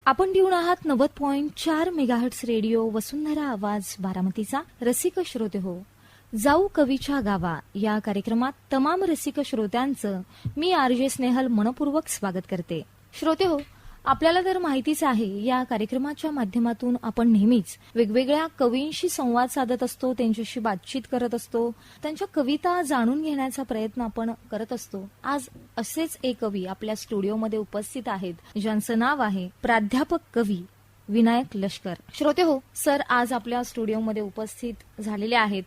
आपण देऊन आहात 90.4 मेगाहर्ट्झ रेडिओ वसुंधरा आवाज बारामतीचा. रसिक श्रोते हो, जाऊ कवीच्या गावा या कार्यक्रमात तमाम रसिक श्रोत्यांचं मी आरजे स्नेहल मनपूर्वक स्वागत करते. श्रोते हो, आपल्याला तर माहितीच आहे, या कार्यक्रमाच्या माध्यमातून आपण नेहमीच वेगवेगळ्या कवींशी संवाद साधत असतो, त्यांच्याशी बातचीत करत असतो, त्यांच्या कविता जाणून घेण्याचा प्रयत्न आपण करत असतो. आज असेच एक कवी आपल्या स्टुडिओमध्ये उपस्थित आहेत, ज्यांचं नाव आहे प्राध्यापक कवी विनायक लष्कर. श्रोते हो, सर आज आपल्या स्टुडिओमध्ये उपस्थित झालेले आहेत.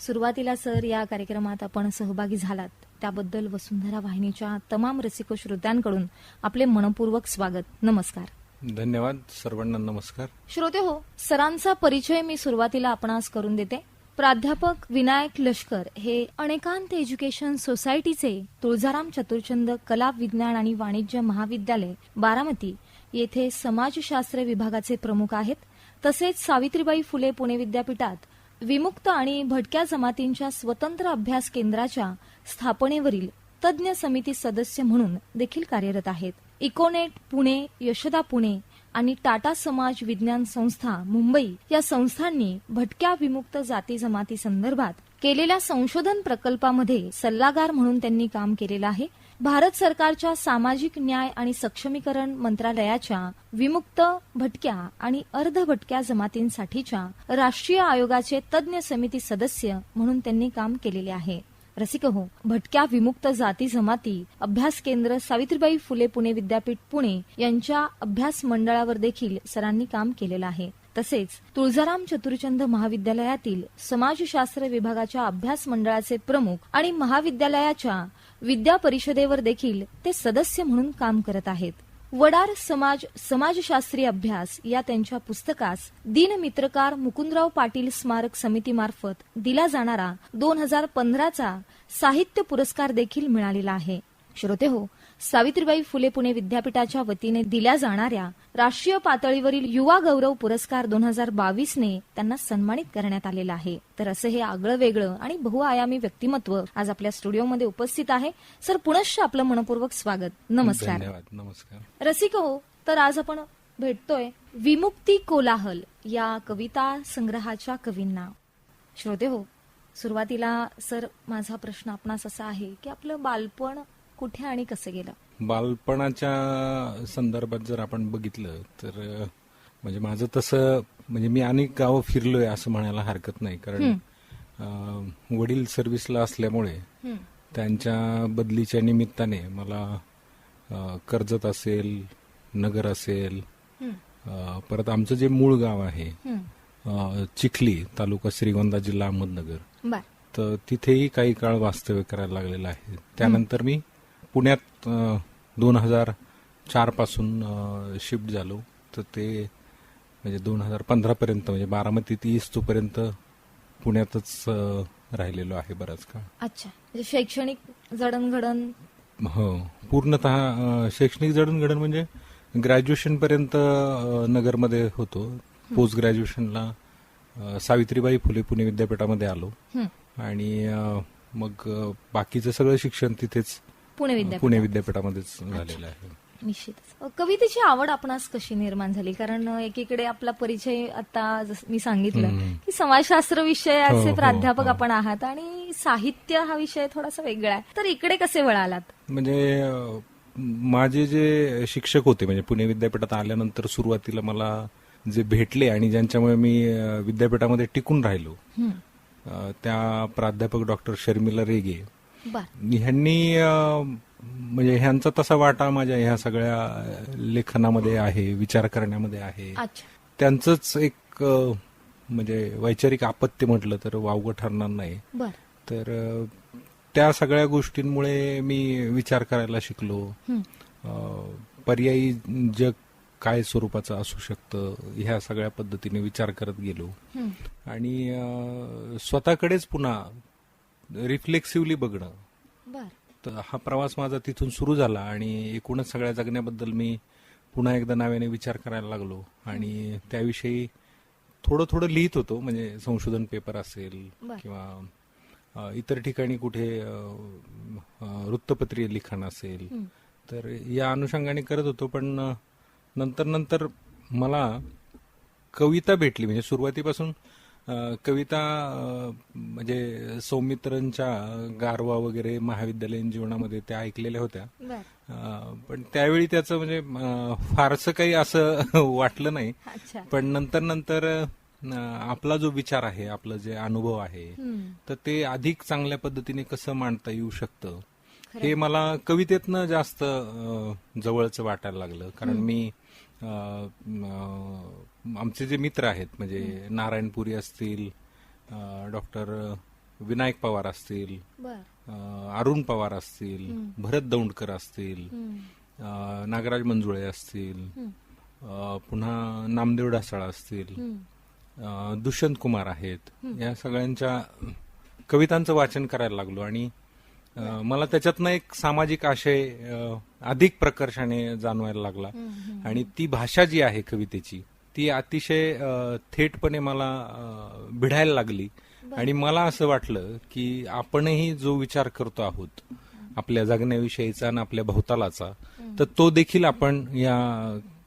सुरुवातीला सर, या कार्यक्रमात आपण सहभागी झालात त्याबद्दल वसुंधरा वाहिनीच्या तमाम रसिक श्रोत्यांकडून आपले मनपूर्वक स्वागत. नमस्कार. धन्यवाद. सर्वांना नमस्कार. श्रोते हो, सरांचा परिचय मी सुरुवातीला आपणास करून देते. प्राध्यापक विनायक लष्कर हे अनेकांत एज्युकेशन सोसायटीचे तुळजाराम चतुरचंद कला विज्ञान आणि वाणिज्य महाविद्यालय बारामती येथे समाजशास्त्र विभागाचे प्रमुख आहेत. तसेच सावित्रीबाई फुले पुणे विद्यापीठात विमुक्त आणि भटक्या जमातींच्या स्वतंत्र अभ्यास केंद्राच्या स्थापनेवरील तज्ज्ञ समिती सदस्य म्हणून देखील कार्यरत आहेत. इकोनेट पुणे, यशोदा पुणे आणि टाटा समाज विज्ञान संस्था मुंबई या संस्थांनी भटक्या विमुक्त जाती जमाती संदर्भात केलेल्या संशोधन प्रकल्पामध्ये सल्लागार म्हणून त्यांनी काम केलेलं आहे. भारत सरकारच्या सामाजिक न्याय आणि सक्षमीकरण मंत्रालयाच्या विमुक्त, भटक्या आणि अर्धभटक्या जमातींसाठीच्या राष्ट्रीय आयोगाचे तज्ज्ञ समिती सदस्य म्हणून त्यांनी काम केलेले आहे. रसिक हो, भटक्या विमुक्त जाती जमाती अभ्यास केंद्र सावित्रीबाई फुले पुणे विद्यापीठ पुणे यांच्या अभ्यास मंडळावर देखील सरांनी काम केलेलं आहे. तसेच तुळजाराम चतुरचंद महाविद्यालयातील समाजशास्त्र विभागाच्या अभ्यास मंडळाचे प्रमुख आणि महाविद्यालयाच्या विद्या परिषदेवर देखील ते सदस्य म्हणून काम करत आहेत. वडार समाज समाजशास्त्रीय अभ्यास या त्यांच्या पुस्तकास दीनमित्रकार मुकुंदराव पाटील स्मारक समितीमार्फत दिला जाणारा 2015चा साहित्य पुरस्कार देखील मिळालेला आहे. श्रोते हो, सावित्रीबाई फुले पुणे विद्यापीठाच्या वतीने दिल्या जाणाऱ्या राष्ट्रीय पातळीवरील युवा गौरव पुरस्कार 2022 ने त्यांना सन्मानित करण्यात आलेला आहे. तर असं हे आगळं वेगळं आणि बहुआयामी व्यक्तिमत्व आज आपल्या स्टुडिओमध्ये उपस्थित आहे. सर, पुनश्च आपलं मनपूर्वक स्वागत. नमस्कार. धन्यवाद. नमस्कार. रसिक हो, तर आज आपण भेटतोय विमुक्ती कोलाहल या कविता संग्रहाच्या कवींना. श्रोते हो, सुरुवातीला सर माझा प्रश्न आपणास असा आहे की आपलं बालपण कुठे आणि कसं गेलं? बालपणाच्या संदर्भात जर आपण बघितलं तर म्हणजे माझं तसं म्हणजे मी अनेक गावं फिरलोय असं म्हणायला हरकत नाही. कारण वडील सर्व्हिसला असल्यामुळे त्यांच्या बदलीच्या निमित्ताने मला कर्जत असेल, नगर असेल, परत आमचं जे मूळ गाव आहे चिखली, तालुका श्रीगोंदा, जिल्हा अहमदनगर, तर तिथेही काही काळ वास्तव्य करायला लागलेलं आहे. त्यानंतर मी पुण्यात 2004 पासून शिफ्ट झालो. तर ते म्हणजे 2015 पर्यंत म्हणजे बारामतीत इस्तोपर्यंत पुण्यातच राहिलेलो आहे बराच काळ. अच्छा, म्हणजे शैक्षणिक जडणघडण? हो, पूर्णतः शैक्षणिक जडणघडण म्हणजे ग्रॅज्युएशन पर्यंत नगरमध्ये होतो. पोस्ट ग्रॅज्युएशनला सावित्रीबाई फुले पुणे विद्यापीठामध्ये आलो आणि मग बाकीचं सगळं शिक्षण तिथेच पुणे विद्यापीठामध्येच झालेलं आहे. निश्चितच. कवितेची आवड आपणास कशी निर्माण झाली? कारण एकीकडे आपला परिचय आता मी सांगितलं की समाजशास्त्र विषयाचे प्राध्यापक आपण आहात आणि साहित्य हा विषय थोडासा वेगळा आहे, तर इकडे कसे वळालात? म्हणजे माझे जे शिक्षक होते म्हणजे पुणे विद्यापीठात आल्यानंतर सुरुवातीला मला जे भेटले आणि ज्यांच्यामुळे मी विद्यापीठामध्ये टिकून राहिलो त्या प्राध्यापक डॉक्टर शर्मिला रेगे ह्यांनी म्हणजे ह्यांचा तसा वाटा माझ्या ह्या सगळ्या लेखनामध्ये आहे, विचार करण्यामध्ये आहे. त्यांचंच एक म्हणजे वैचारिक आपत्ती म्हटलं तर वावगं ठरणार नाही. तर त्या सगळ्या गोष्टींमुळे मी विचार करायला शिकलो. पर्यायी जग काय स्वरूपाचं असू शकतं ह्या सगळ्या पद्धतीने विचार करत गेलो आणि स्वतःकडेच पुन्हा रिफ्लेक्सिव्हली बघणं. तर हा प्रवास माझा तिथून सुरू झाला आणि एकूणच सगळ्या जगण्याबद्दल मी पुन्हा एकदा नव्याने विचार करायला लागलो आणि त्याविषयी थोडं थोडं लिहित होतो. म्हणजे संशोधन पेपर असेल किंवा इतर ठिकाणी कुठे वृत्तपत्रीय लिखाण असेल तर या अनुषंगाने करत होतो. पण नंतर नंतर मला कविता भेटली. म्हणजे सुरुवातीपासून कविता म्हणजे सौमित्रंच्या गारवा वगैरे महाविद्यालयीन जीवनामध्ये त्या ऐकलेल्या होत्या. पण त्यावेळी त्याचं म्हणजे फारसं काही असं वाटलं नाही. अच्छा. पण नंतर नंतर आपला जो विचार आहे, आपलं जे अनुभव आहे, तर ते अधिक चांगल्या पद्धतीने कसं मांडता येऊ शकतं हे मला कवितेतनं जास्त जवळचं वाटायला लागलं. कारण मी आमचे जे मित्र आहेत म्हणजे नारायणपुरी असतील, डॉक्टर विनायक पवार असतील, अरुण पवार असतील, भरत दौंडकर असतील, नागराज मंजुळे असतील, पुन्हा नामदेव ढासाळ असतील, दुष्यंत कुमार आहेत, या सगळ्यांच्या कवितांचं वाचन करायला लागलो आणि मला त्याच्यातनं एक सामाजिक आशय अधिक प्रकर्षाने जाणवायला लागला. आणि ती भाषा जी आहे कवितेची ती अतिशय थेटपणे मला भिडायला लागली. आणि मला असं वाटलं की आपणही जो विचार करतो आहोत आपल्या जगण्याविषयीचा आणि आपल्या भोवतालाचा, तर तो देखील आपण या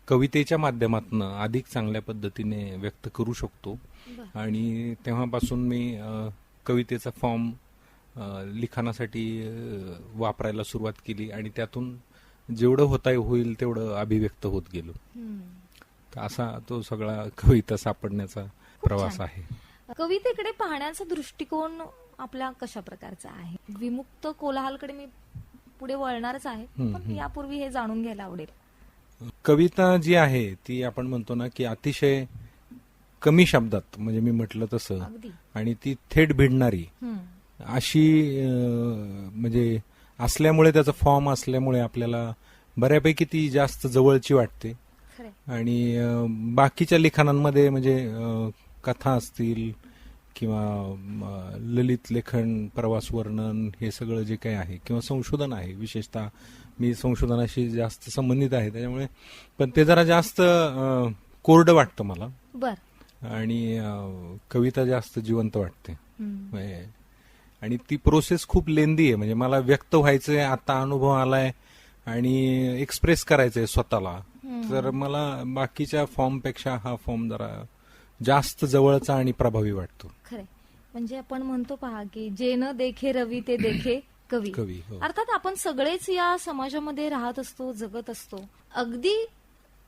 कवितेच्या माध्यमातून अधिक चांगल्या पद्धतीने व्यक्त करू शकतो. आणि तेव्हापासून मी कवितेचा फॉर्म लिखाणासाठी वापरायला सुरुवात केली आणि त्यातून जेवढं होता होईल तेवढं अभिव्यक्त होत गेलो. तर असा तो सगळा कविता सापडण्याचा प्रवास आहे. कवितेकडे पाहण्याचा दृष्टिकोन आपला कशा प्रकारचा आहे? विमुक्त कोलाहलकडे मी पुढे वळणारच आहे, पण यापूर्वी हे जाणून घ्यायला आवडेल. कविता जी आहे ती आपण म्हणतो ना की अतिशय कमी शब्दात, म्हणजे मी म्हटलं तसं, आणि ती थेट भिडणारी अशी म्हणजे असल्यामुळे, त्याचा फॉर्म असल्यामुळे आपल्याला बऱ्यापैकी ती जास्त जवळची वाटते. आणि बाकीच्या लिखाणांमध्ये म्हणजे कथा असतील किंवा ललित लेखन, प्रवास वर्णन, हे सगळं जे काही आहे, किंवा संशोधन आहे, विशेषतः मी संशोधनाशी जास्त संबंधित आहे त्याच्यामुळे, पण ते जरा जास्त कोरडं वाटतं मला. आणि कविता जास्त जिवंत वाटते. आणि ती प्रोसेस खूप लेंदी आहे. म्हणजे मला व्यक्त व्हायचंय, आता अनुभव आलाय आणि एक्सप्रेस करायचंय स्वतःला, तर मला बाकीच्या फॉर्म पेक्षा हा फॉर्म जरा जास्त जवळचा आणि प्रभावी वाटतो. खरं म्हणजे आपण म्हणतो पहा की जे न देखे रवी ते देखे कवी. अर्थात आपण सगळेच या समाजामध्ये राहत असतो, जगत असतो. अगदी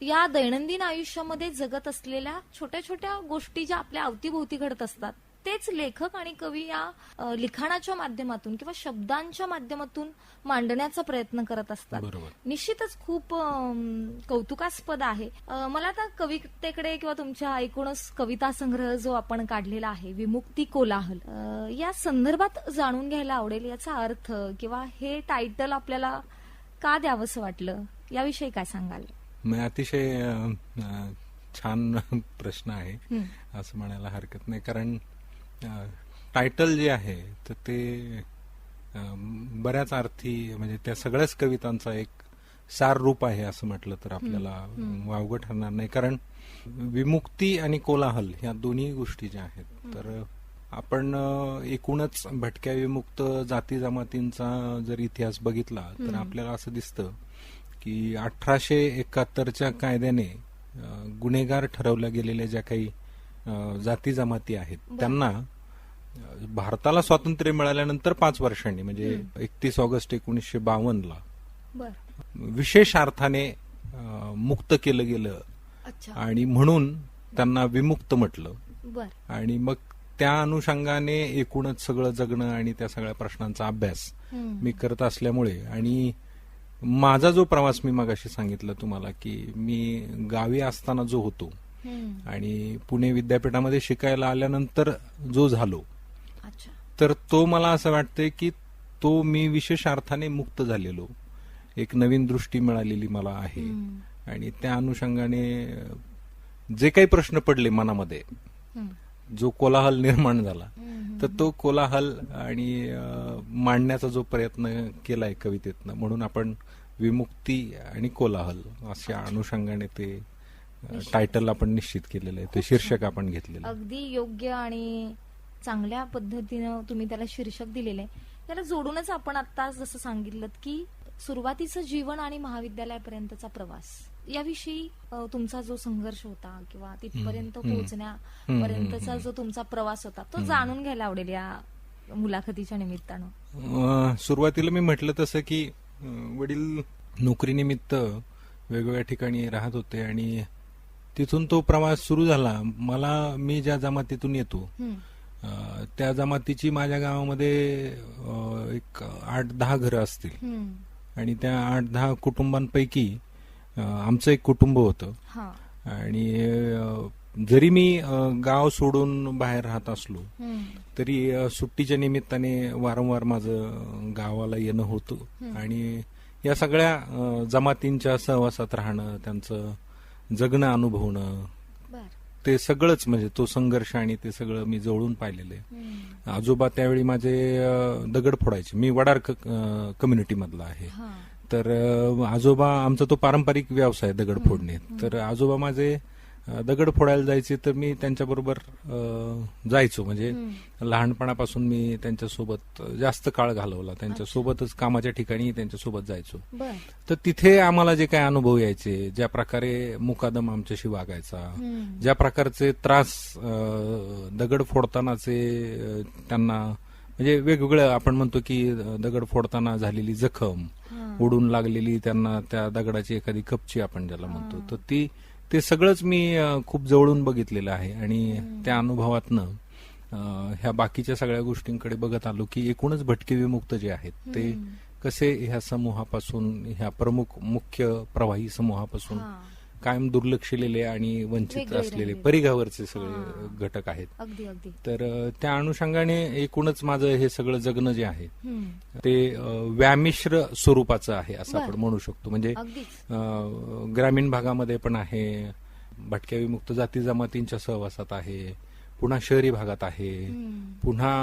या दैनंदिन आयुष्यामध्ये जगत असलेल्या छोट्या छोट्या गोष्टी ज्या आपल्या अवतीभोवती घडत असतात, तेच लेखक आणि कवी या लिखाणाच्या माध्यमातून किंवा शब्दांच्या माध्यमातून मांडण्याचा प्रयत्न करत असतात. निश्चितच खूप कौतुकास्पद आहे. मला आता कवितेकडे किंवा तुमच्या एकूणच कविता संग्रह जो आपण काढलेला आहे विमुक्ती कोलाहल, या संदर्भात जाणून घ्यायला आवडेल. याचा अर्थ किंवा हे टायटल आपल्याला का द्यावंसं वाटलं, याविषयी काय सांगाल? अतिशय छान प्रश्न आहे असं म्हणायला हरकत नाही. कारण टायटल जे आहे तर ते बऱ्याच अर्थी म्हणजे त्या सगळ्याच कवितांचा एक सार रूप आहे असं म्हटलं तर आपल्याला वावगं ठरणार नाही. कारण विमुक्ती आणि कोलाहल ह्या दोन्ही गोष्टी ज्या आहेत, तर आपण एकूणच भटक्या विमुक्त जाती जमातींचा जर इतिहास बघितला तर आपल्याला असं दिसतं की 1871च्या कायद्याने गुन्हेगार ठरवल्या गेलेल्या ज्या काही जाती जमाती आहेत त्यांना भारताला स्वातंत्र्य मिळाल्यानंतर 5 वर्षांनी म्हणजे 31 ऑगस्ट 1952ला विशेष अर्थाने मुक्त केलं गेलं. आणि म्हणून त्यांना विमुक्त म्हटलं. आणि मग त्या अनुषंगाने एकूणच सगळं जगणं आणि त्या सगळ्या प्रश्नांचा अभ्यास मी करत असल्यामुळे, आणि माझा जो प्रवास मी मगाशी सांगितलं तुम्हाला की मी गावी असताना जो होतो आणि पुणे विद्यापीठामध्ये शिकायला आल्यानंतर जो झालो, तर तो मला असं वाटतंय की तो मी विशेष अर्थाने मुक्त झालेलो, एक नवीन दृष्टी मिळालेली मला आहे. आणि त्या अनुषंगाने जे काही प्रश्न पडले मनामध्ये, जो कोलाहल निर्माण झाला, तर तो कोलाहल आणि मांडण्याचा जो प्रयत्न केलाय कवितेतनं, म्हणून आपण विमुक्ती आणि कोलाहल अशा अनुषंगाने ते टायटल आपण निश्चित केलेलं आहे, ते शीर्षक आपण घेतलेलं. अगदी योग्य आणि चांगल्या पद्धतीनं तुम्ही त्याला शीर्षक दिलेलं आहे. त्याला जोडूनच आपण आता जसं सांगितलं की सुरुवातीचं जीवन आणि महाविद्यालयापर्यंतचा प्रवास याविषयी तुमचा जो संघर्ष होता किंवा तिथपर्यंत पोहोचण्यापर्यंतचा जो तुमचा प्रवास होता तो जाणून घ्यायला आवडेल या मुलाखतीच्या निमित्तानं. सुरुवातीला मी म्हटलं तसं की वडील नोकरीनिमित्त वेगवेगळ्या ठिकाणी राहत होते आणि तिथून तो प्रवास सुरू झाला. मी ज्या जमातीतून येतो त्या जमातीची माझ्या गावामध्ये एक 8-10 घरं असतील आणि त्या 8-10 कुटुंबांपैकी आमचं एक कुटुंब होतं. आणि जरी मी गाव सोडून बाहेर राहत असलो तरी सुट्टीच्या निमित्ताने वारंवार माझं गावाला येणं होतं आणि या सगळ्या जमातींच्या सहवासात राहणं, त्यांचं जगणं अनुभवणं, ते सगळंच म्हणजे तो संघर्ष आणि ते सगळं मी जवळून पाहिलेलं आहे. आजोबा त्यावेळी माझे दगड फोडायचे. मी वडार कम्युनिटी मधला आहे. तर आजोबा आमचा तो पारंपरिक व्यवसाय दगड फोडणे. तर आजोबा माझे दगड फोडायला जायचे तर मी त्यांच्याबरोबर जायचो. म्हणजे लहानपणापासून मी त्यांच्यासोबत जास्त काळ घालवला. त्यांच्यासोबतच कामाच्या ठिकाणी त्यांच्यासोबत जायचो. तर तिथे आम्हाला जे काही अनुभव यायचे, ज्या प्रकारे मुकादम आमच्याशी वागायचा, ज्या प्रकारचे त्रास दगड फोडतानाचे त्यांना म्हणजे वेगवेगळं आपण म्हणतो की दगड फोडताना झालेली जखम, उडून लागलेली त्यांना त्या दगडाची एखादी कपची आपण ज्याला म्हणतो, तर ते सगळंच मी खूप जवळून बघितलेलं आहे. आणि त्या अनुभवातनं ह्या बाकीच्या सगळ्या गोष्टींकडे बघत आलो की एकूणच भटके विमुक्त जे आहेत ते कसे ह्या समूहापासून, ह्या प्रमुख मुख्य प्रवाही समूहापासून कायम दुर्लक्षलेले आणि वंचित असलेले परिघावरचे सगळे घटक आहेत. तर त्या अनुषंगाने एकूणच माझं हे सगळं जगणं जे आहे ते व्यामिश्र स्वरूपाचं आहे असं आपण म्हणू शकतो. म्हणजे ग्रामीण भागामध्ये पण आहे, भटक्या विमुक्त जाती जमातींच्या सहवासात आहे, पुन्हा शहरी भागात आहे, पुन्हा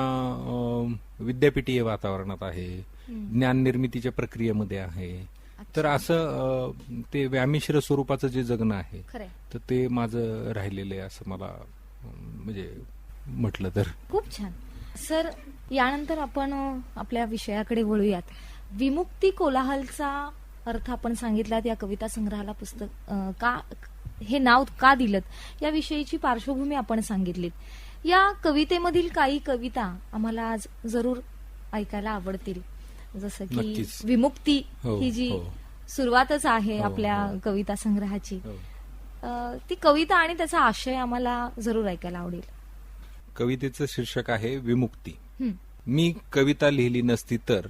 विद्यापीठीय वातावरणात आहे, ज्ञान निर्मितीच्या प्रक्रियेमध्ये आहे. तर असं ते व्यामिश्र स्वरूपाचं जे जगणं आहे तर ते माझं राहिलेलं आहे असं मला म्हणजे म्हटलं तर. खूप छान सर. यानंतर आपण आपल्या विषयाकडे वळूयात. विमुक्ती कोलाहलचा अर्थ आपण सांगितलात. या कविता संग्रहाला पुस्तक का हे नाव का दिलं याविषयीची पार्श्वभूमी आपण सांगितलीत. या कवितेमधील काही कविता आम्हाला आज जरूर ऐकायला आवडतील. जसं की विमुक्ती ही जी सुरुवातच आहे आपल्या कविता संग्रहाची, ती कविता आणि त्याचा आशय आम्हाला जरूर ऐकायला आवडेल. कवितेचं शीर्षक आहे विमुक्ती. मी कविता लिहिली नसती तर,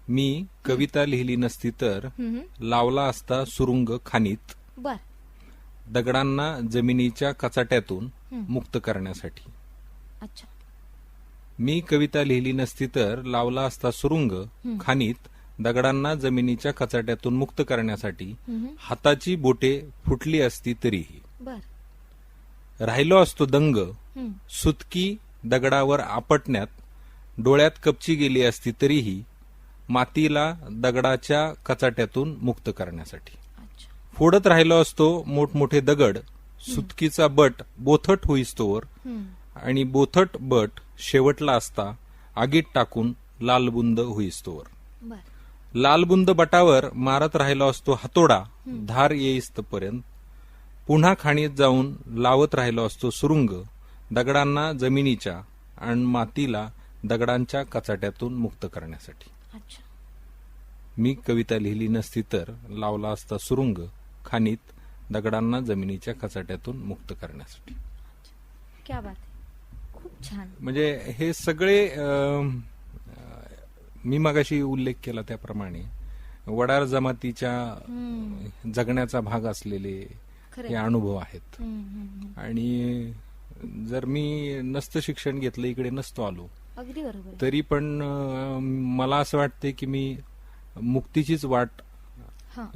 मी कविता लिहिली नसती तर लावला असता सुरुंग खाणीत दगडांना जमिनीच्या कचाट्यातून मुक्त करण्यासाठी. अच्छा. मी कविता लिहिली नसती तर लावला असता सुरुंग खाणीत दगडांना जमिनीच्या कचाट्यातून मुक्त करण्यासाठी. हाताची बोटे फुटली असती तरीही. राहिलो असतो दंग सुतकी दगडावर आपटण्यात. डोळ्यात कपची गेली असती तरीही मातीला दगडाच्या कचाट्यातून मुक्त करण्यासाठी. फोडत राहिलो असतो मोठमोठे दगड सुतकीचा बट बोथट होईस्तोवर आणि बोथट बट शेवटला असता आगीत टाकून लालबुंद होईस्तोवर. लालबुंद बटावर मारत राहिलो असतो हातोडा धार येईस्तपर्यंत. पुन्हा खाणीत जाऊन लावत राहिलो असतो सुरुंग दगडांना जमिनीच्या आणि मातीला दगडांच्या कचाट्यातून मुक्त करण्यासाठी. मी कविता लिहिली नसती तर लावला असता सुरुंग खाणीत दगडांना जमिनीच्या कचाट्यातून मुक्त करण्यासाठी. क्या बात आहे. खूप छान. म्हणजे हे सगळे मी मगाशी उल्लेख केला त्याप्रमाणे वडार जमातीच्या जगण्याचा भाग असलेले हे अनुभव आहेत. आणि जर मी नसतं शिक्षण घेतलं, इकडे नसतो आलो, अगदी बरोबर, तरी पण मला असं वाटते की मी मुक्तीचीच वाट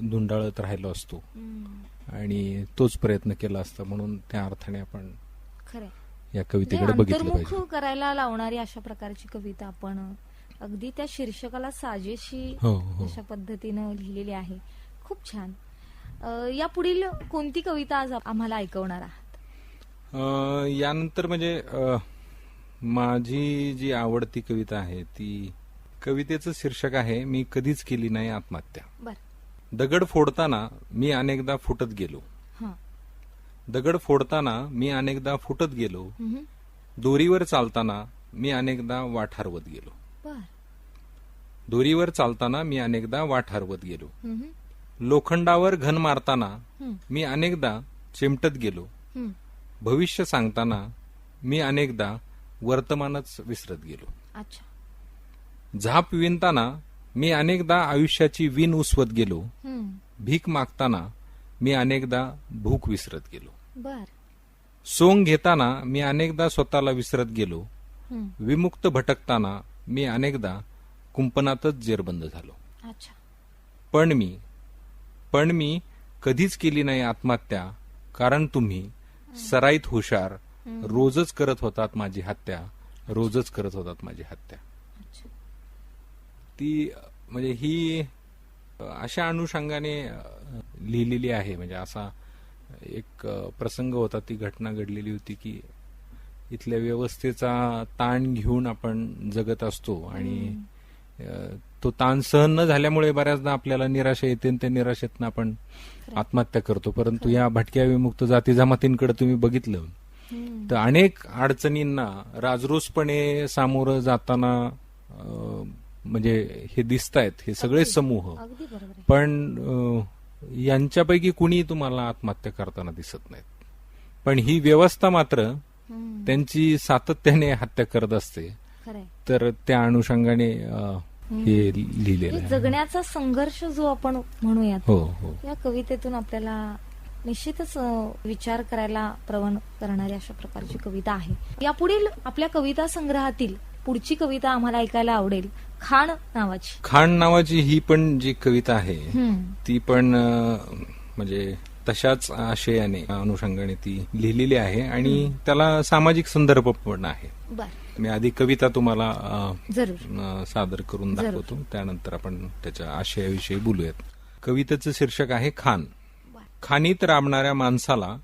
धुंडाळत राहिलो असतो आणि तोच प्रयत्न केला असता. म्हणून त्या अर्थाने आपण या कवितेकडे बघितलं पाहिजे. करायला लावणारी अशा प्रकारची कविता आपण अगदी त्या शीर्षकाला साजेशी अशा पद्धतीनं लिहिलेली आहे. खूप छान. या पुढील कोणती कविता आज आम्हाला ऐकवणार आहात? यानंतर म्हणजे माझी जी आवडती कविता आहे ती कवितेचं शीर्षक आहे मी कधीच केली नाही आत्महत्या. दगड फोडताना मी अनेकदा फुटत गेलो. हा. दगड फोडताना मी अनेकदा फुटत गेलो. हम्म. दोरीवर चालताना मी अनेकदा वाट हरवत गेलो. बर. दोरीवर चालताना मी अनेकदा वाट हरवत गेलो. हम्म. लोखंडावर घन मारताना हम्म. मी अनेकदा चिमटत गेलो. हम्म. भविष्य सांगताना मी अनेकदा वर्तमानच विसरत गेलो. अच्छा. झाप विणताना मी अनेकदा आयुष्याची विण उसवत गेलो. हम्म. भीक मागताना मी अनेकदा भूक विसरत गेलो. बर. सोंग घेताना मी अनेकदा स्वतःला विसरत गेलो. हम्म. विमुक्त भटकताना मी अनेकदा कुंपणातच जेरबंद झालो. अच्छा. पण मी कधीच केली नाही आत्महत्या, कारण तुम्ही सराईत हुशार रोजच करत होतात माझी हत्या, रोजच करत होतात माझी हत्या. अच्छा. ती म्हणजे ही अशा अनुषंगाने लिहिलेली आहे. म्हणजे असा एक प्रसंग होता, ती घटना घडलेली होती की इथल्या व्यवस्थेचा ताण घेऊन आपण जगत असतो आणि तो ताण सहन न झाल्यामुळे बऱ्याचदा आपल्याला निराशा येते आणि त्या निराशेतनं आपण आत्महत्या करतो. परंतु या भटक्या विमुक्त जाती जमातींकडे तुम्ही बघितलं हम्म. तर अनेक अडचणींना राजरोसपणे सामोरं जाताना म्हणजे हे दिसतायत हे सगळे समूह. अगदी बरोबर आहे. पण यांच्यापैकी कुणी तुम्हाला आत्महत्या करताना दिसत नाहीत. पण ही व्यवस्था मात्र हम्म. त्यांची सातत्याने हत्या करत असते. खरंय. तर त्या अनुषंगाने हे लिहिलेलं आहे. जगण्याचा संघर्ष जो आपण म्हणूयात, हो हो. या कवितेतून आपल्याला निश्चितच विचार करायला प्रवण करणारी अशा प्रकारची कविता आहे. यापुढील आपल्या कविता संग्रहातील पुढची कविता आम्हाला ऐकायला आवडेल, खाण नावाची. खाण नावाची ही पण जी कविता आहे हम्म. ती पण म्हणजे तशाच आशयाने अनुषंगाने ती लिहिलेली आहे आणि त्याला सामाजिक संदर्भ पण आहे. बर. मी आधी कविता तुम्हाला जरूर. सादर करून दाखवतो, त्यानंतर आपण त्याच्या आशयाविषयी बोलूयात. कवितेचं शीर्षक आहे खाण. बर. खाणीत राबणाऱ्या माणसाला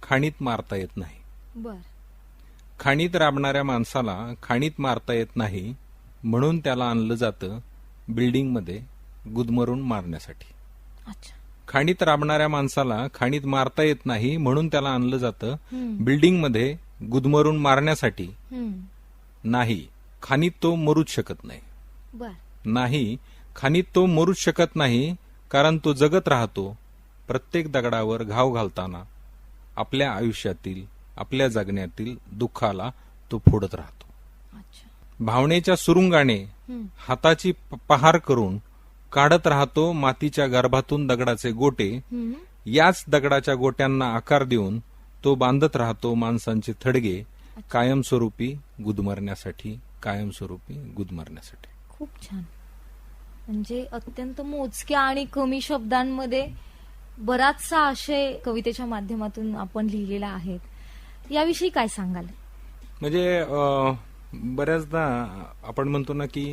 खाणीत मारता येत नाही. बर. खाणीत राबणाऱ्या माणसाला खाणीत मारता येत नाही, म्हणून त्याला आणलं जातं बिल्डिंगमध्ये गुदमरून मारण्यासाठी. अच्छा. खाणीत राबणाऱ्या माणसाला खाणीत मारता येत नाही, म्हणून त्याला आणलं जातं हम्म. बिल्डिंगमध्ये गुदमरून मारण्यासाठी. हम्म. नाही, खाणीत तो मरूच शकत नाही. बर. नाही, खाणीत तो मरूच शकत नाही, कारण तो जगत राहतो प्रत्येक दगडावर घाव घालताना. आपल्या आयुष्यातील, आपल्या जगण्यातील दुःखाला तो फोडत राहतो. अच्छा. भावनेच्या सुरुंगाने हम्म. हाताची पहार करून काढत राहतो मातीच्या गर्भातून दगडाचे गोटे. हम्म. याच दगडाच्या गोट्यांना आकार देऊन तो बांधत राहतो माणसांचे थडगे, कायमस्वरूपी गुदमरण्यासाठी, कायमस्वरूपी गुदमरण्यासाठी. खूप छान. म्हणजे अत्यंत मोजक्या आणि कमी शब्दांमध्ये बराचसा आशय कवितेच्या माध्यमातून आपण लिहिलेला आहे. याविषयी काय सांगाल? म्हणजे बऱ्याचदा आपण म्हणतो ना की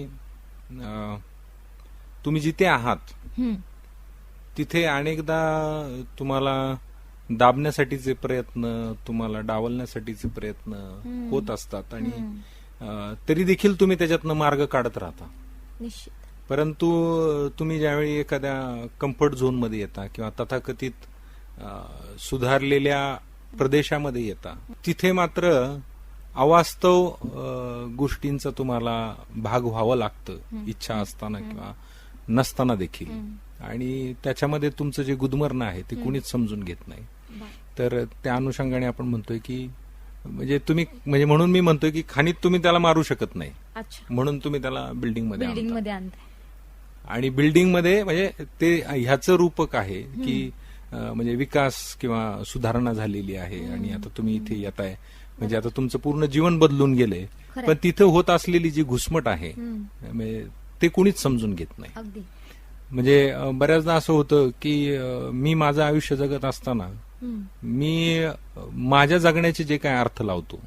तुम्ही जिथे आहात हम्म. तिथे अनेकदा तुम्हाला दाबण्यासाठीचे प्रयत्न, तुम्हाला डावलण्यासाठीचे प्रयत्न होत असतात आणि तरी देखील तुम्ही त्याच्यातनं मार्ग काढत राहता. निश्चित. परंतु तुम्ही ज्यावेळी एखाद्या कम्फर्ट झोनमध्ये येता किंवा तथाकथित सुधारलेल्या प्रदेशामध्ये येता, तिथे मात्र अवास्तव गोष्टींचा तुम्हाला भाग व्हावं लागतं, इच्छा असताना किंवा नसताना देखील. आणि त्याच्यामध्ये तुमचं जे गुदमरणं आहे ते कुणीच समजून घेत नाही. तर त्या अनुषंगाने आपण म्हणतोय की म्हणजे तुम्ही म्हणजे म्हणून मी म्हणतोय की खाणीत तुम्ही त्याला मारू शकत नाही, म्हणून तुम्ही त्याला बिल्डिंगमध्ये आणताय. आणि बिल्डिंगमध्ये म्हणजे ते ह्याचं रूपक आहे की म्हणजे विकास किंवा सुधारणा झालेली आहे आणि आता तुम्ही इथे येताय म्हणजे आता तुमचं पूर्ण जीवन बदलून गेलंय. पण तिथं होत असलेली जी घुसमट आहे म्हणजे ते कुणीच समजून घेत नाही. अगदी. म्हणजे बऱ्याचदा असं होतं की मी माझं आयुष्य जगत असताना मी माझ्या जगण्याचे जे काय अर्थ लावतो,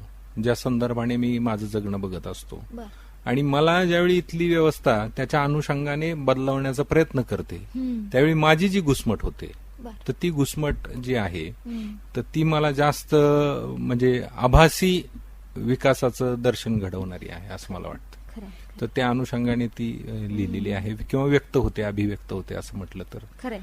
ज्या संदर्भाने मी माझं जगणं बघत असतो आणि मला ज्यावेळी इथली व्यवस्था त्याच्या अनुषंगाने बदलवण्याचा प्रयत्न करते, त्यावेळी माझी जी घुसमट होते तर ती घुसमट जी आहे तर ती मला जास्त म्हणजे आभासी विकासाचं दर्शन घडवणारी आहे असं मला वाटतं. तर त्या अनुषंगाने ती लिहिलेली आहे किंवा व्यक्त होते, अभिव्यक्त होते असं म्हटलं तर खरंय.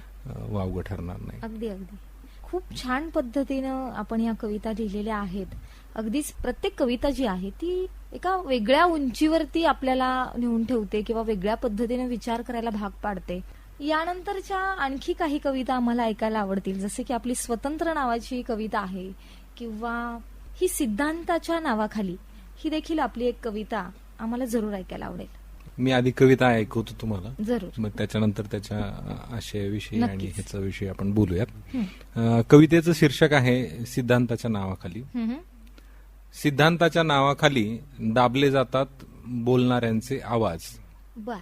वावगं ठरणार नाही. अगदी अगदी खूप छान पद्धतीनं आपण या कविता लिहिलेल्या आहेत. अगदीच प्रत्येक कविता जी आहे ती एका वेगळ्या उंचीवरती आपल्याला नेऊन ठेवते किंवा वेगळ्या पद्धतीने विचार करायला भाग पाडते. यानंतरच्या आणखी काही कविता आम्हाला ऐकायला आवडतील, जसे की आपली स्वतंत्र नावाची कविता आहे किंवा ही सिद्धांताच्या नावाखाली, ही देखील आपली एक कविता आम्हाला जरूर ऐकायला आवडेल. मी आधी कविता ऐकवतो तुम्हाला, जरूर. मग त्याच्यानंतर त्याच्या आशयाविषयी आणि नक्कीच. ह्याचा विषयी आपण बोलूयात. कवितेचं शीर्षक आहे सिद्धांताच्या नावाखाली. सिद्धांताच्या नावाखाली दाबले जातात बोलणाऱ्यांचे आवाज. बर.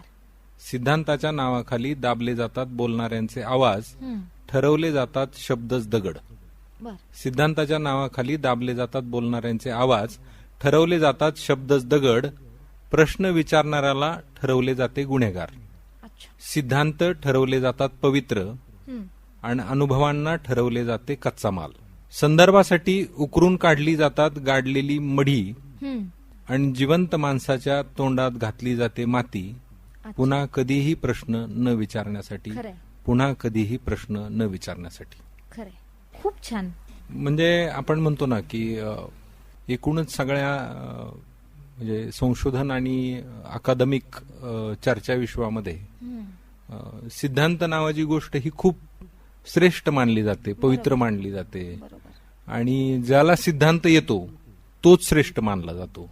सिद्धांताच्या नावाखाली दाबले जातात बोलणाऱ्यांचे आवाज, ठरवले जातात शब्दच दगड. बर. सिद्धांताच्या नावाखाली दाबले जातात बोलणाऱ्यांचे आवाज, ठरवले जातात शब्दच दगड. प्रश्न विचारणाऱ्याला ठरवले जाते गुन्हेगार. अच्छा. सिद्धांत ठरवले जातात पवित्र आणि अनुभवांना ठरवले जाते कच्चा माल. संदर्भासाठी उकरून काढली जातात गाडलेली मढी आणि जिवंत माणसाच्या तोंडात घातली जाते माती. पुन्हा कधीही प्रश्न न विचारण्यासाठी, खरंय. पुन्हा कधीही प्रश्न न विचारण्यासाठी. खरंय. खूप छान. म्हणजे आपण म्हणतो ना की एकूणच सगळ्या म्हणजे संशोधन आणि अकादमिक चर्चा विश्वामध्ये सिद्धांत नावाची गोष्ट ही खूप श्रेष्ठ मानली जाते, पवित्र मानली जाते. बरोबर. आणि ज्याला सिद्धांत येतो तोच श्रेष्ठ मानला जातो.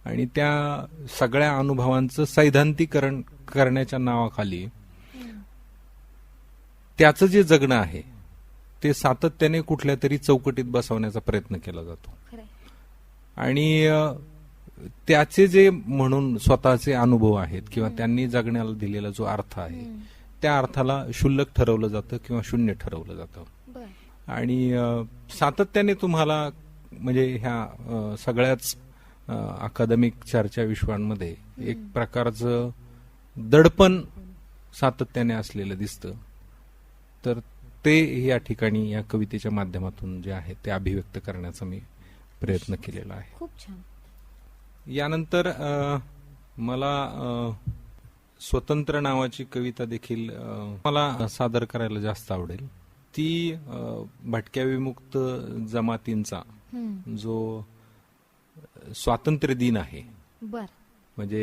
आणि त्या सगळ्या अनुभवांचं सैद्धांतिकरण करण्याच्या नावाखाली त्याचं जे जगणं आहे ते सातत्याने कुठल्या तरी चौकटीत बसवण्याचा प्रयत्न केला जातो. खरंय. आणि त्याचे जे म्हणून स्वतःचे अनुभव आहेत किंवा त्यांनी जगण्याला दिलेला जो अर्थ आहे त्या अर्थाला क्षुल्लक ठरवलं जातं किंवा शून्य ठरवलं जातं. बर. आणि सातत्याने तुम्हाला म्हणजे ह्या सगळ्याच अकादमिक चर्चा विश्वांमध्ये एक प्रकारचं दडपण सातत्याने असलेलं दिसतं. तर ते या ठिकाणी या कवितेच्या माध्यमातून जे आहे ते अभिव्यक्त करण्याचा मी प्रयत्न केलेला आहे. खूप छान. यानंतर मला स्वतंत्र नावाची कविता देखील मला सादर करायला जास्त आवडेल. ती भटक्या विमुक्त जमातींचा जो स्वातंत्र्य दिन आहे, बर. म्हणजे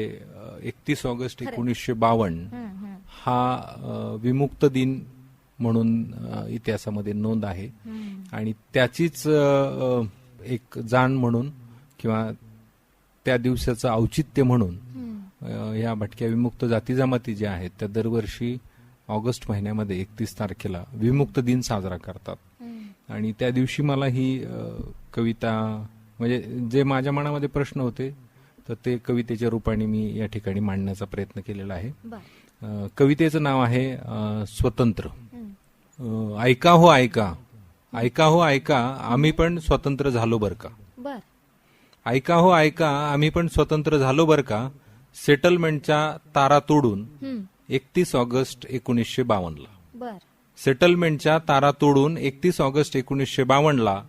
31 ऑगस्ट 1952 हा विमुक्त दिन म्हणून इतिहासामध्ये नोंद आहे. आणि त्याचीच एक जाण म्हणून किंवा त्या दिवसाचं औचित्य म्हणून या भटक्या विमुक्त जाती जमाती ज्या आहेत त्या दरवर्षी ऑगस्ट महिन्यामध्ये 31 तारखेला विमुक्त दिन साजरा करतात. आणि त्या दिवशी मला ही कविता म्हणजे जे माझ्या मनामध्ये प्रश्न होते तर ते कवितेच्या रूपाने मी या ठिकाणी मांडण्याचा प्रयत्न केलेला आहे. कवितेचं नाव आहे स्वतंत्र. ऐका हो ऐका, ऐका हो ऐका, आम्ही पण स्वतंत्र झालो बर का. बर. ऐका हो ऐका, आम्ही पण स्वतंत्र झालो बर का. सेटलमेंटच्या तारा तोडून 31 ऑगस्ट 1952 ला. बर. सेटलमेंटच्या तारा तोडून 31 ऑगस्ट 1952 ला.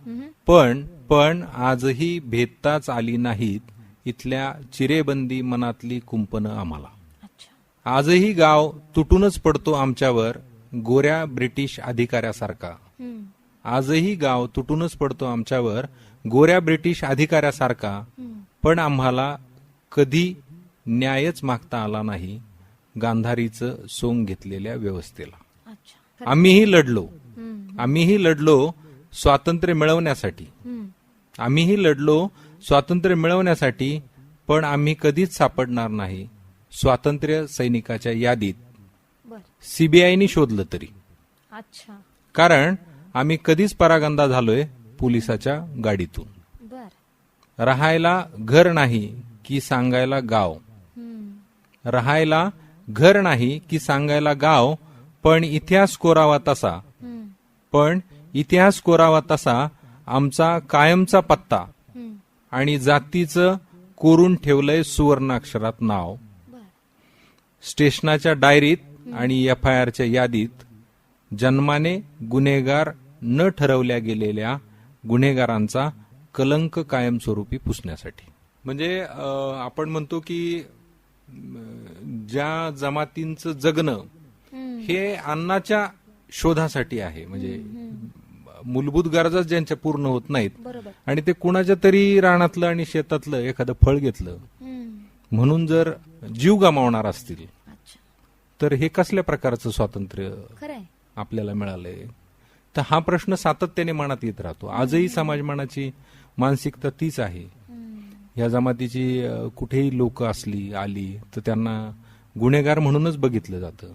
पण आजही भेदताच आली नाहीत इथल्या चिरेबंदी मनातली कुंपनं आम्हाला. आजही गाव तुटूनच पडतो आमच्यावर गोऱ्या ब्रिटिश अधिकाऱ्यासारखा. आजही गाव तुटूनच पडतो आमच्यावर गोऱ्या ब्रिटिश अधिकाऱ्यासारखा. पण आम्हाला कधी न्यायच मागता आला नाही गांधारीचं सोंग घेतलेल्या व्यवस्थेला. आम्हीही लढलो स्वातंत्र्य मिळवण्यासाठी. आम्हीही लढलो स्वातंत्र्य मिळवण्यासाठी. पण आम्ही कधीच सापडणार नाही स्वातंत्र्य सैनिकाच्या यादीत, सीबीआयनी शोधलं तरी. कारण आम्ही कधीच परागंदा झालोय पोलिसाच्या गाडीतून. राहायला घर नाही की सांगायला गाव. राहायला घर नाही की सांगायला गाव. पण इतिहास कोरावा तसा आमचा कायमचा पत्ता. आणि जातीचं कोरून ठेवलंय सुवर्णाक्षरात नाव. स्टेशनाच्या डायरीत आणि FIRच्या यादीत जन्माने गुन्हेगार न ठरवल्या गेलेल्या गुन्हेगारांचा कलंक कायमस्वरूपी पुसण्यासाठी. म्हणजे आपण म्हणतो की ज्या जमातींचं जगणं हे अन्नाच्या शोधासाठी आहे. म्हणजे मूलभूत गरजाच ज्यांच्या पूर्ण होत नाहीत बरोबर. आणि ते कुणाच्या तरी रानातलं आणि शेतातलं एखादं फळ घेतलं म्हणून जर जीव गमावणार असतील अच्छा, तर हे कसल्या प्रकारचं स्वातंत्र्य खरंय. आपल्याला मिळालंय. तर हा प्रश्न सातत्याने मनात येत राहतो. आजही समाजमानाची मानसिकता तीच आहे. या जमातीची कुठेही लोक आली तर त्यांना गुन्हेगार म्हणूनच बघितलं जातं.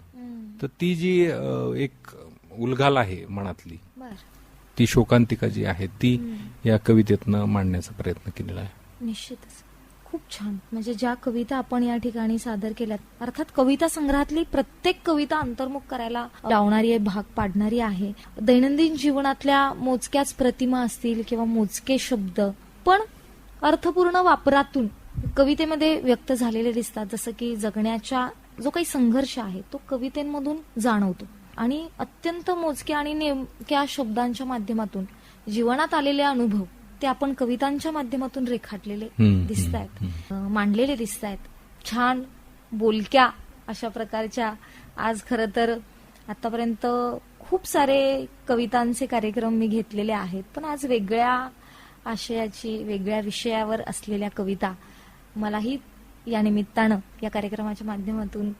तर ती जी एक उलघाल आहे मनातली, बर, ती शोकांतिका जी आहे ती या कवितेतनं मांडण्याचा प्रयत्न केलेला आहे. निश्चितच खूप छान. म्हणजे ज्या कविता आपण या ठिकाणी सादर केल्यात, अर्थात कविता संग्रहातली प्रत्येक कविता अंतर्मुख करायला लावणारी आहे, भाग पाडणारी आहे. दैनंदिन जीवनातल्या मोजक्याच प्रतिमा असतील किंवा मोजके शब्द पण अर्थपूर्ण वापरातून कवितेमध्ये व्यक्त झालेले दिसतात. जसं की जगण्याचा जो काही संघर्ष आहे तो कवितेमधून जाणवतो आणि अत्यंत मोजक्या आणि नेमक्या शब्दांच्या माध्यमातून जीवनात आलेले अनुभव ते आपण कवितांच्या माध्यमातून रेखाटलेले दिसत आहेत, मांडलेले दिसत आहेत. छान बोलक्या अशा प्रकारच्या आज खरं तर आतापर्यंत खूप सारे कवितांचे कार्यक्रम मी घेतलेले आहेत, पण आज वेगळ्या आशयाची, वेगळ्या विषयावर असलेल्या कविता मलाही या निमित्तानं या कार्यक्रमाच्या माध्यमातून,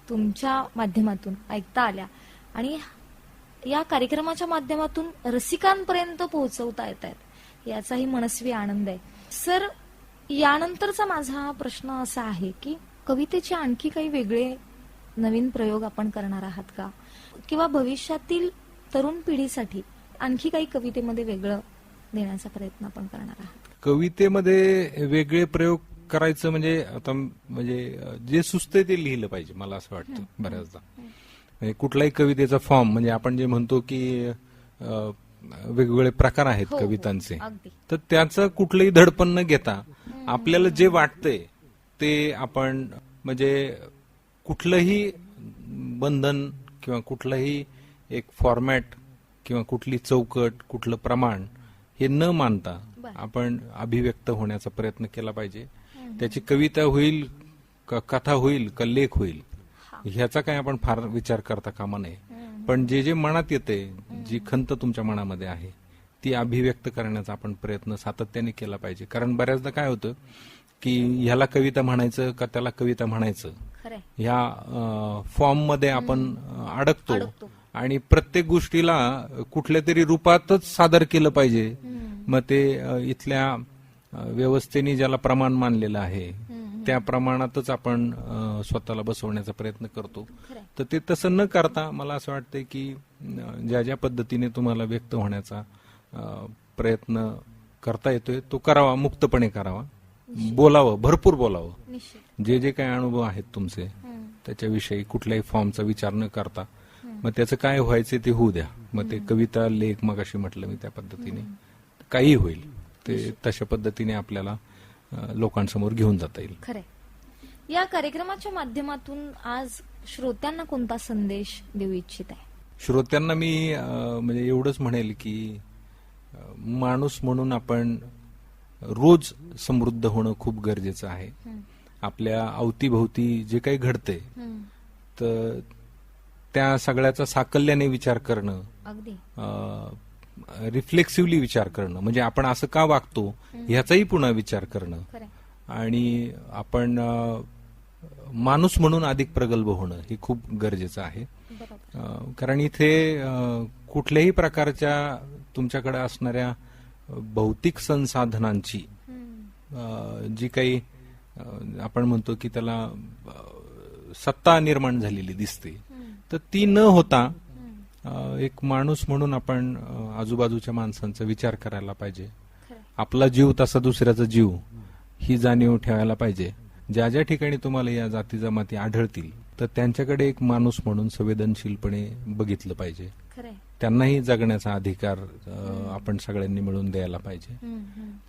तुमच्या माध्यमातून ऐकता आल्या आणि या कार्यक्रमाच्या माध्यमातून रसिकांपर्यंत पोहोचवता येत आहेत, याचाही मनस्वी आनंद आहे. सर, यानंतरचा माझा प्रश्न असा आहे की कवितेचे आणखी काही वेगळे नवीन प्रयोग आपण करणार आहात का, किंवा भविष्यातील तरुण पिढीसाठी आणखी काही कवितेमध्ये वेगळं देण्याचा प्रयत्न आपण करणार आहात? कवितेमध्ये वेगळे प्रयोग करायचं म्हणजे आता म्हणजे जे सुचतंय ते लिहिलं पाहिजे, मला असं वाटतं बऱ्याचदा. म्हणजे कुठलाही कवितेचा फॉर्म, म्हणजे आपण जे म्हणतो की वेगवेगळे प्रकार आहेत कवितांचे, तर त्याचं कुठलंही धडपण न घेता आपल्याला जे वाटतंय ते आपण, म्हणजे कुठलंही बंधन किंवा कुठलंही एक फॉर्मॅट किंवा कुठली चौकट, कुठलं प्रमाण हे न मानता आपण अभिव्यक्त होण्याचा प्रयत्न केला पाहिजे. त्याची कविता होईल का कथा होईल का लेख होईल ह्याचा काय आपण फार विचार करता कामा नये. पण जे जे मनात येते, जी खंत तुमच्या मनामध्ये आहे ती अभिव्यक्त करण्याचा आपण प्रयत्न सातत्याने केला पाहिजे. कारण बऱ्याचदा काय होतं की ह्याला कविता म्हणायचं का त्याला कविता म्हणायचं, ह्या फॉर्म मध्ये आपण अडकतो आणि प्रत्येक गोष्टीला कुठल्या तरी रूपातच सादर केलं पाहिजे. मग ते इथल्या व्यवस्थेने ज्याला प्रमाण मानलेलं आहे त्या प्रमाणातच आपण स्वतःला बसवण्याचा प्रयत्न करतो. तर ते तसं न करता मला असं वाटतंय की ज्या ज्या पद्धतीने तुम्हाला व्यक्त होण्याचा प्रयत्न करता येतोय तो करावा, मुक्तपणे करावा, बोलावं, भरपूर बोलावं. जे जे काही अनुभव आहेत तुमचे त्याच्याविषयी कुठल्याही फॉर्मचा विचार न करता मग त्याचं काय व्हायचं ते होऊ द्या. मग ते कविता, लेख, मग अशी म्हटलं मी त्या पद्धतीने काही होईल ते तशा पद्धतीने आपल्याला लोकांसमोर घेऊन जाता येईल. खरंय. या कार्यक्रमाच्या माध्यमातून आज श्रोत्यांना कोणता संदेश देऊ इच्छित आहे? श्रोत्यांना मी म्हणजे एवढंच म्हणेल की माणूस म्हणून आपण रोज समृद्ध होणं खूप गरजेचं आहे. आपल्या अवतीभोवती जे काही घडतंय तर त्या सगळ्याचा साकल्याने विचार करणं, अगदी रिफ्लेक्सिव्हली विचार करणं, म्हणजे आपण असं का वागतो ह्याचाही पुन्हा विचार करणं, आणि आपण माणूस म्हणून अधिक प्रगल्भ होणं हे खूप गरजेचं आहे. कारण इथे कुठल्याही प्रकारच्या तुमच्याकडे असणाऱ्या भौतिक संसाधनांची जी काही आपण म्हणतो की त्याला सत्ता निर्माण झालेली दिसते, तर ती न होता एक माणूस म्हणून आपण आजूबाजूच्या माणसांचा विचार करायला पाहिजे. आपला जीव तसा दुसऱ्याचा जीव ही जाणीव ठेवायला पाहिजे. ज्या ज्या ठिकाणी तुम्हाला या जाती जमाती आढळतील तर त्यांच्याकडे एक माणूस म्हणून संवेदनशीलपणे बघितलं पाहिजे. त्यांनाही जगण्याचा अधिकार आपण सगळ्यांनी मिळून द्यायला पाहिजे.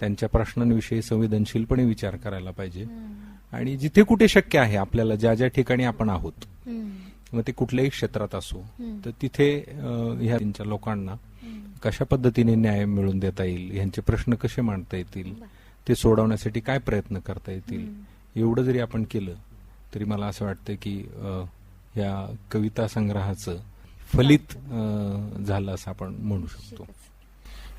त्यांच्या प्रश्नांविषयी संवेदनशीलपणे विचार करायला पाहिजे. आणि जिथे कुठे शक्य आहे आपल्याला, ज्या ज्या ठिकाणी आपण आहोत, मग ते कुठल्याही क्षेत्रात असो, तर तिथे ह्या लोकांना कशा पद्धतीने न्याय मिळवून देता येईल, यांचे प्रश्न कसे मांडता येतील, ते सोडवण्यासाठी काय प्रयत्न करता येतील, एवढं जरी आपण केलं तरी मला असं वाटतं की या कविता संग्रहाचं फलित झालं असं आपण म्हणू शकतो.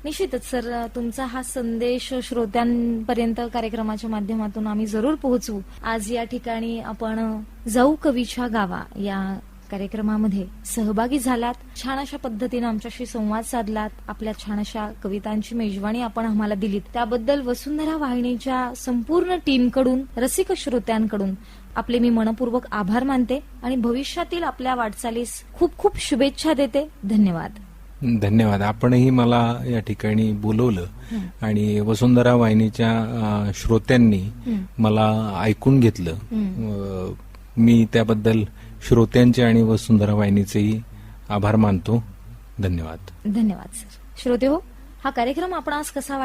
निश्चितच सर, तुमचा हा संदेश श्रोत्यांपर्यंत कार्यक्रमाच्या माध्यमातून आम्ही जरूर पोहोचवू. आज या ठिकाणी आपण जाऊ कवीच्या गावा या कार्यक्रमामध्ये सहभागी झालात. छान अशा पद्धतीने आमच्याशी संवाद साधलात. आपल्या छान अशा कवितांची मेजवानी आपण आम्हाला दिलीत. त्याबद्दल वसुंधरा वाहिनीच्या संपूर्ण टीमकडून, रसिक श्रोत्यांकडून आपले मी मनपूर्वक आभार मानते आणि भविष्यातील आपल्या वाटचालीस खूप खूप शुभेच्छा देते. धन्यवाद. धन्यवाद. आपणही मला या ठिकाणी बोलवलं आणि वसुंधरा वाहिनीच्या श्रोत्यांनी मला ऐकून घेतलं. मी त्याबद्दल श्रोत्यांचे आणि वसुंधरा वाहिनीचेही आभार मानतो. धन्यवाद. धन्यवाद सर. श्रोते हो, हा कार्यक्रम आपण आज कसा वाटला